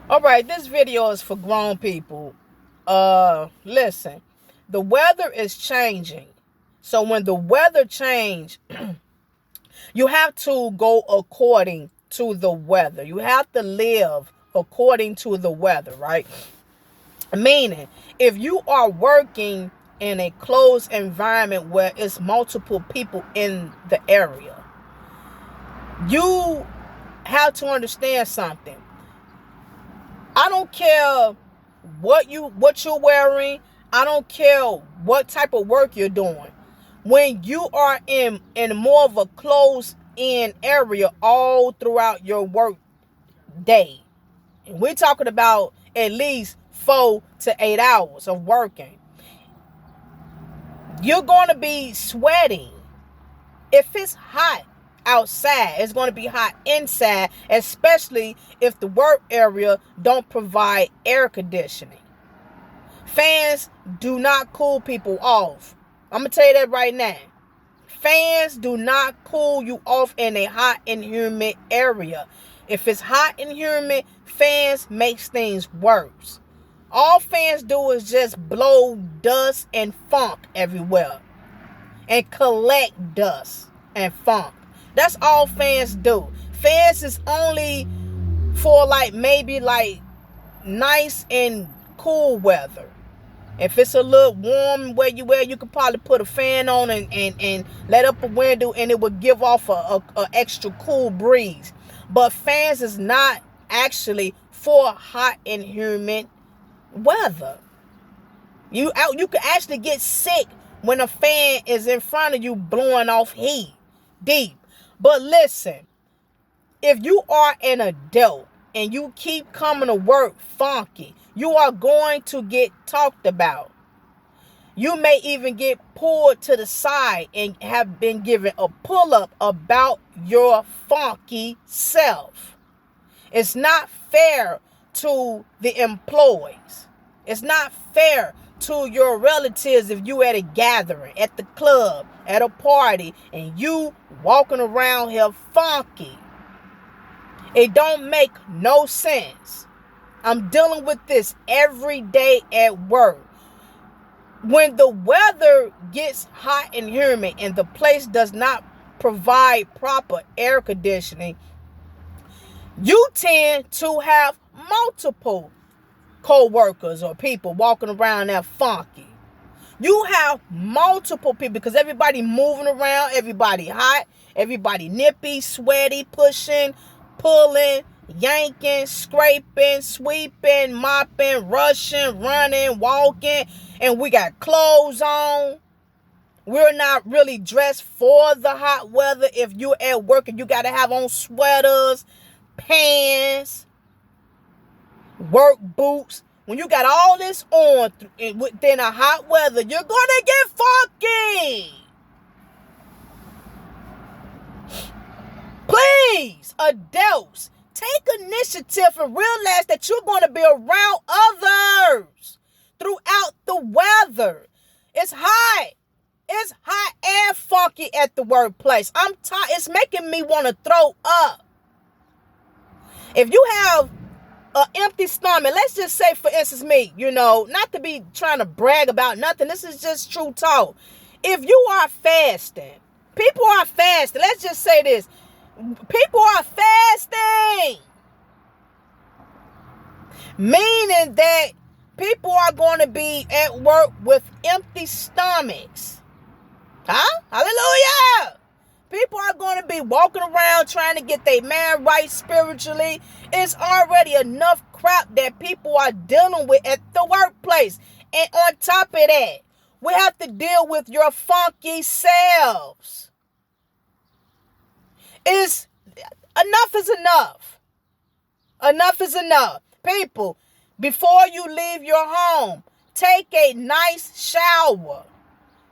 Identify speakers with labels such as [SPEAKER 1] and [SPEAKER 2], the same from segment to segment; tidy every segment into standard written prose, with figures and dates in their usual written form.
[SPEAKER 1] All right, this video is for grown people. Listen, the weather is changing. So when the weather change, you have to go according to the weather. You have to live according to the weather, right? Meaning, if you are working in a closed environment where it's multiple people in the area, you have to understand something. I don't care what you're wearing. I don't care what type of work you're doing. When you are in more of a closed in area all throughout your work day, and we're talking about at least 4 to 8 hours of working, you're going to be sweating. If it's hot outside, it's going to be hot inside, especially if the work area don't provide air conditioning. Fans do not cool people off. I'm going to tell you that right now. Fans do not cool you off in a hot and humid area. If it's hot and humid, fans makes things worse. All fans do is just blow dust and funk everywhere and collect dust and funk. That's all fans do. Fans is only for maybe nice and cool weather. If it's a little warm where you could probably put a fan on and let up a window and it would give off a extra cool breeze. But fans is not actually for hot and humid weather. You can actually get sick when a fan is in front of you blowing off heat deep. But listen, if you are an adult and you keep coming to work funky, you are going to get talked about. You may even get pulled to the side and have been given a pull-up about your funky self. It's not fair to the employees. It's not fair to your relatives if you at a gathering, at the club, at a party, and you walking around here funky. It don't make no sense. I'm dealing with this every day at work. When the weather gets hot and humid and the place does not provide proper air conditioning, you tend to have multiple co-workers or people walking around that funky. You have multiple people because everybody moving around, everybody hot, everybody nippy, sweaty, pushing, pulling, yanking, scraping, sweeping, mopping, rushing, running, walking, and we got clothes on. We're not really dressed for the hot weather. If you're at work and you got to have on sweaters, pants, work boots. When you got all this on within a hot weather, you're going to get funky. Please, adults, take initiative and realize that you're going to be around others throughout the weather. It's hot. It's hot and funky at the workplace. I'm tired. It's making me want to throw up. If you have an empty stomach, let's just say, for instance, me, not to be trying to brag about nothing. This is just true talk. If you are fasting, people are fasting. Let's just say this. People are fasting. Meaning that people are going to be at work with empty stomachs. Huh? Hallelujah. People are going to be walking around trying to get their man right spiritually. It's already enough crap that people are dealing with at the workplace. And on top of that, we have to deal with your funky selves. Enough is enough. Enough is enough. People, before you leave your home, take a nice shower.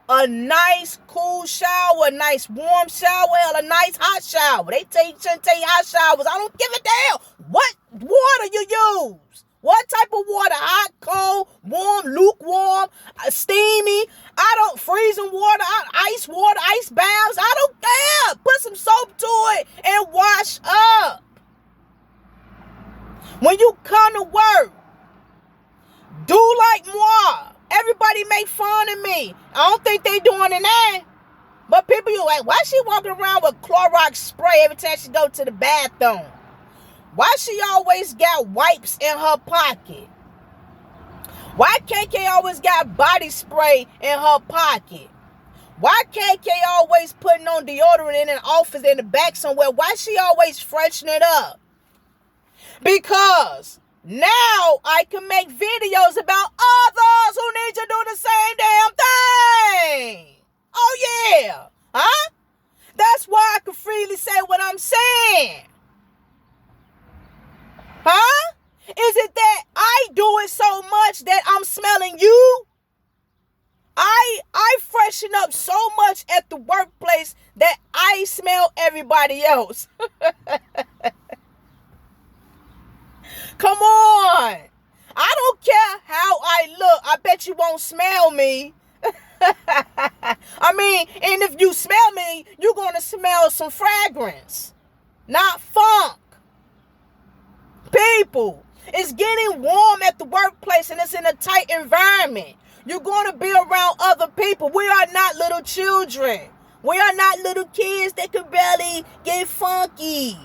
[SPEAKER 1] A nice cool shower, a nice warm shower, a nice hot shower. They shouldn't take hot showers. I don't give a damn what water you use. What type of water? Hot, cold, warm, lukewarm, steamy. I don't freezing water, ice water, ice baths. I don't care. Put some soap to it and wash up. When you come to work, do like moi. Everybody make fun of me. I don't think they doing it now. But people, you like, why she walking around with Clorox spray every time she go to the bathroom? Why she always got wipes in her pocket? Why KK always got body spray in her pocket? Why KK always putting on deodorant in an office in the back somewhere? Why she always freshening it up? Because now I can make videos about others who need to do the same damn thing. Oh yeah. Huh? That's why I can freely say what I'm saying. Huh? Is it that I do it so much that I'm smelling you? I freshen up so much at the workplace that I smell everybody else. Come on. I don't care how I look. I bet you won't smell me. I mean, and if you smell me, you're going to smell some fragrance, not funk. People, it's getting warm at the workplace and it's in a tight environment. You're going to be around other people. We are not little children. We are not little kids that can barely get funky.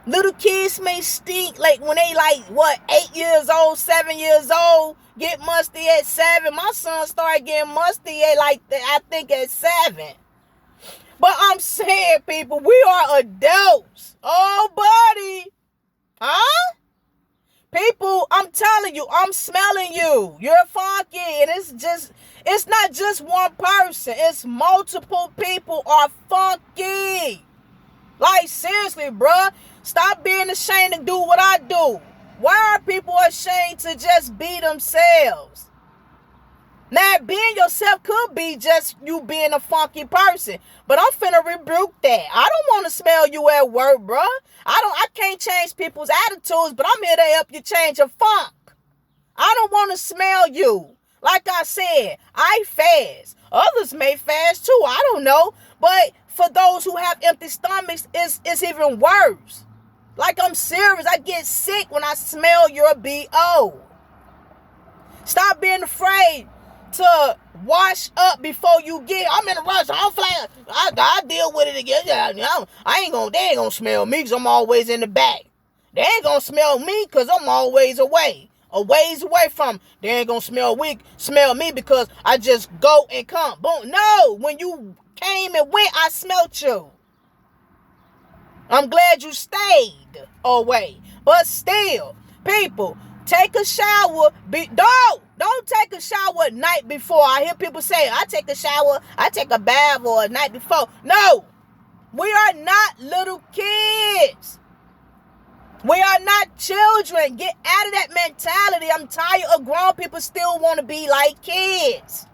[SPEAKER 1] Little kids may stink like when they 8 years old, 7 years old, get musty at 7. My son started getting musty at I think at 7. But I'm saying, people, we are adults. Oh, buddy. Huh? People, I'm telling you, I'm smelling you. You're funky. And it's not just one person. It's multiple people are funky. Like, seriously, bruh. Stop being ashamed to do what I do. Why are people ashamed to just be themselves? Now, being yourself could be just you being a funky person. But I'm finna rebuke that. I don't want to smell you at work, bruh. I can't change people's attitudes, but I'm here to help you change your funk. I don't want to smell you. Like I said, I fast. Others may fast too. I don't know. But for those who have empty stomachs, it's even worse. Like, I'm serious. I get sick when I smell your BO. Stop being afraid to wash up before you get. I'm in a rush. I don't feel like I deal with it again. They ain't gonna smell me because I'm always in the back. They ain't gonna smell me because I'm always away. A ways away from. They ain't gonna smell me because I just go and come. Boom. No, when you came and went, I smelt you. I'm glad you stayed away. But still, people, take a shower. Don't take a shower night before. I hear people say, I take a shower, I take a bath or a night before. No, we are not little kids. We are not children. Get out of that mentality. I'm tired of grown people still want to be like kids.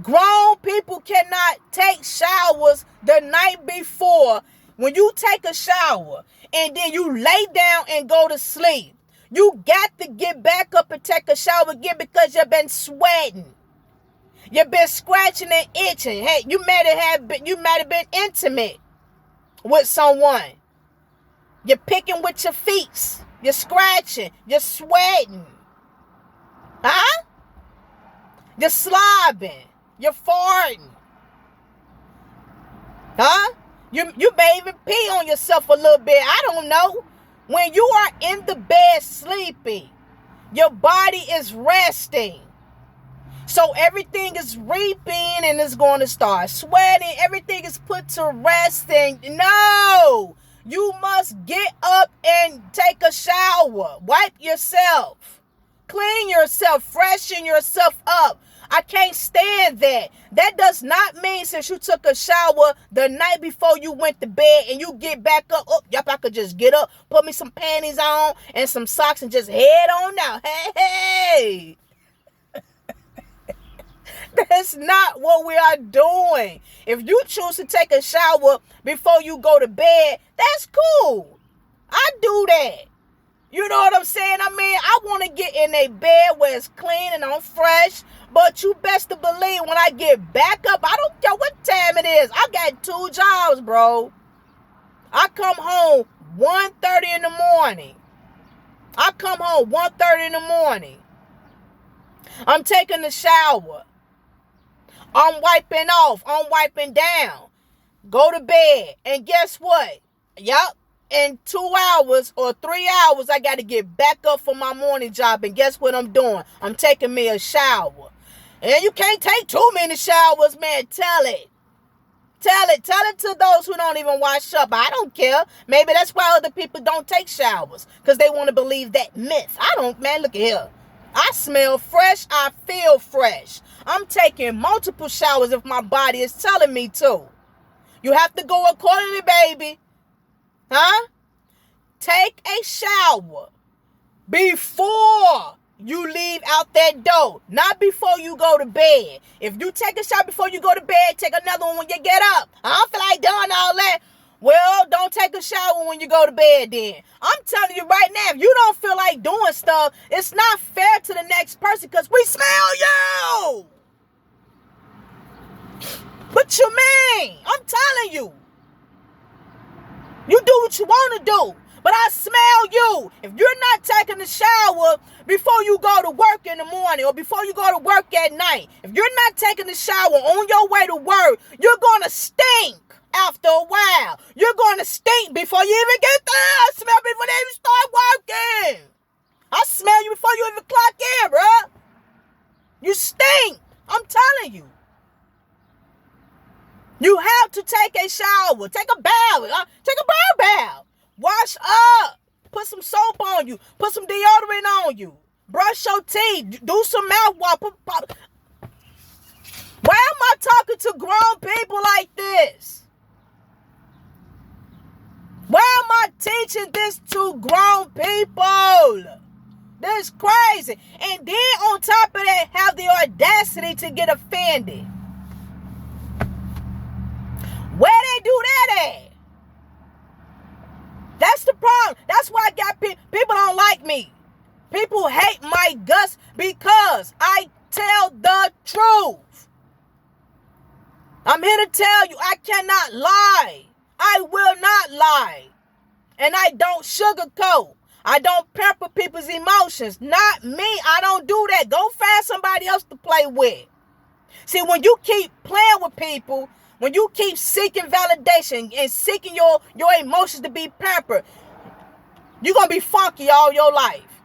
[SPEAKER 1] Grown people cannot take showers the night before. When you take a shower and then you lay down and go to sleep, you got to get back up and take a shower again because you've been sweating. You've been scratching and itching. Hey, you might have been intimate with someone. You're picking with your feet. You're scratching. You're sweating. Huh? You're slobbing. You're farting. Huh? You may even pee on yourself a little bit. I don't know. When you are in the bed sleeping, your body is resting. So everything is reaping and it's going to start sweating. Everything is put to resting. No. You must get up and take a shower. Wipe yourself. Clean yourself. Freshen yourself up. I can't stand that. That does not mean since you took a shower the night before you went to bed and you get back up. Oh, yep, I could just get up, put me some panties on and some socks and just head on out. Hey. That's not what we are doing. If you choose to take a shower before you go to bed, that's cool. I do that. You know what I'm saying? I mean, I want to get in a bed where it's clean and I'm fresh. But you best to believe when I get back up, I don't care what time it is. I got 2 jobs, bro. I come home 1:30 in the morning. I come home 1:30 in the morning. I'm taking a shower. I'm wiping off. I'm wiping down. Go to bed. And guess what? Yup. In 2 hours or 3 hours, I got to get back up for my morning job. And guess what I'm doing? I'm taking me a shower. And you can't take too many showers, man. Tell it. Tell it to those who don't even wash up. I don't care. Maybe that's why other people don't take showers. Because they want to believe that myth. I don't, man, look at here. I smell fresh. I feel fresh. I'm taking multiple showers if my body is telling me to. You have to go accordingly, baby. Huh? Take a shower before you leave out that door. Not before you go to bed. If you take a shower before you go to bed, take another one when you get up. I don't feel like doing all that. Well, don't take a shower when you go to bed then. I'm telling you right now, if you don't feel like doing stuff, it's not fair to the next person because we smell you. What you mean? I'm telling you. You do what you want to do. But I smell you. If you're not taking a shower before you go to work in the morning or before you go to work at night, if you're not taking a shower on your way to work, you're going to stink after a while. You're going to stink before you even get there. I smell you before they even start working. I smell you before you even clock in, bro. You stink. I'm telling you. You have to take a shower. Take a bath. Take a bird bath. Wash up. Put some soap on you. Put some deodorant on you. Brush your teeth. Do some mouthwash. Why am I talking to grown people like this? Why am I teaching this to grown people? This is crazy. And then on top of that, have the audacity to get offended. Where they do that at? That's the problem. That's why I got people don't like me. People hate my guts because I tell the truth. I'm here to tell you I cannot lie. I will not lie. And I don't sugarcoat. I don't pamper people's emotions. Not me. I don't do that. Go find somebody else to play with. See, when you keep playing with people, when you keep seeking validation and seeking your emotions to be pampered, you're going to be funky all your life.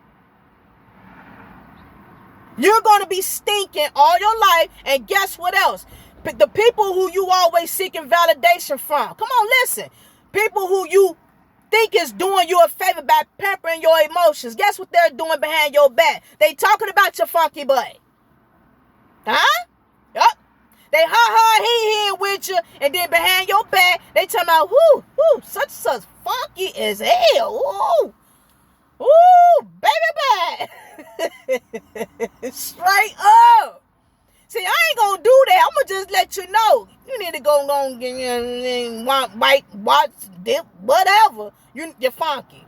[SPEAKER 1] You're going to be stinking all your life. And guess what else? The people who you always seeking validation from. Come on, listen. People who you think is doing you a favor by pampering your emotions. Guess what they're doing behind your back? They talking about your funky butt. Huh? Yup. They he with you, and then behind your back, they talking about, such funky as hell. Ooh, baby back. Straight up. See, I ain't gonna do that. I'm gonna just let you know. You need to go on and watch, dip, whatever. You're funky.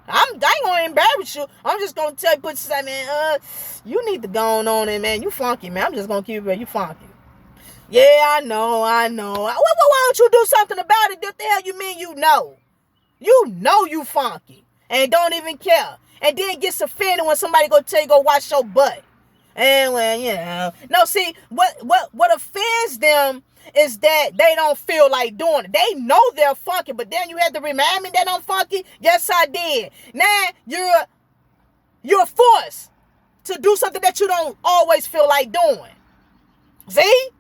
[SPEAKER 1] I ain't gonna embarrass you. I'm just gonna tell you, put you, man, you need to go on and, man, you funky, man. I'm just gonna keep it, you funky. Yeah, I know. Why don't you do something about it? What the hell you mean you know? You know you funky and don't even care. And then gets offended when somebody go tell you go wash your butt. And well, no, see, what offends them is that they don't feel like doing it. They know they're funky, but then you had to remind me that I'm funky. Yes, I did. Now you're forced to do something that you don't always feel like doing. See?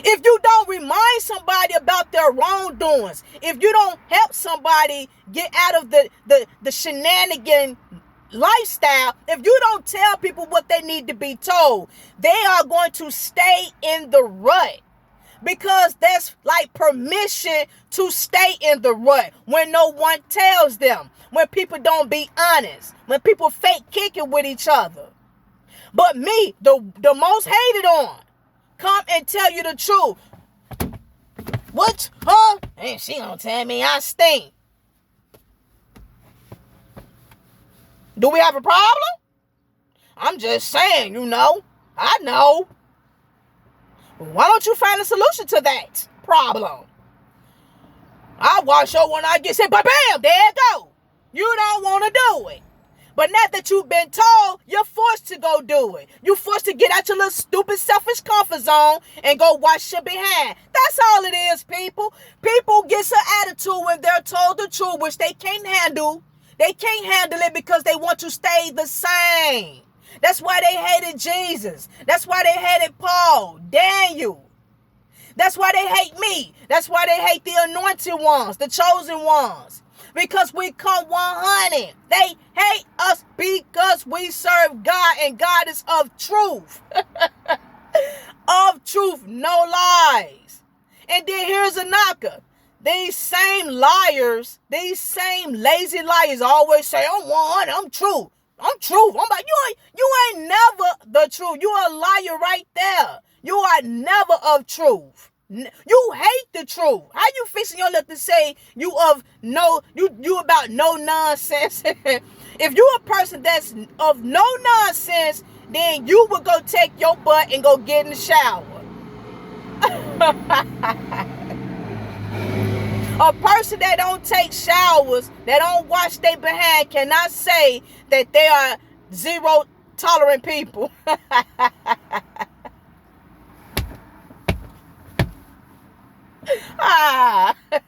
[SPEAKER 1] If you don't remind somebody about their wrongdoings, if you don't help somebody get out of the shenanigan lifestyle, if you don't tell people what they need to be told, they are going to stay in the rut. Because that's like permission to stay in the rut when no one tells them, when people don't be honest, when people fake kicking with each other. But me, the most hated on, come and tell you the truth. What? Huh? And she gonna tell me I stink. Do we have a problem? I'm just saying, I know. Why don't you find a solution to that problem? I wash up when I get sick, but bam, there it go. You don't want to do it. But now that you've been told, you're forced to go do it. You're forced to get out your little stupid, selfish comfort zone and go wash your behind. That's all it is, people. People get some attitude when they're told the truth, which they can't handle. They can't handle it because they want to stay the same. That's why they hated Jesus. That's why they hated Paul, Daniel. That's why they hate me. That's why they hate the anointed ones, the chosen ones. Because we come 100. They hate us because we serve God, and God is of truth. Of truth, no lies. And then here's a knocker. These same liars, these same lazy liars always say, I'm 100, I'm true. I'm truth. I'm like, you ain't never the truth. You a liar right there. You are never of truth. You hate the truth. How you fixing your lip to say you about no nonsense? If you a person that's of no nonsense, then you would go take your butt and go get in the shower. A person that don't take showers, that don't wash their behind, cannot say that they are zero tolerant people.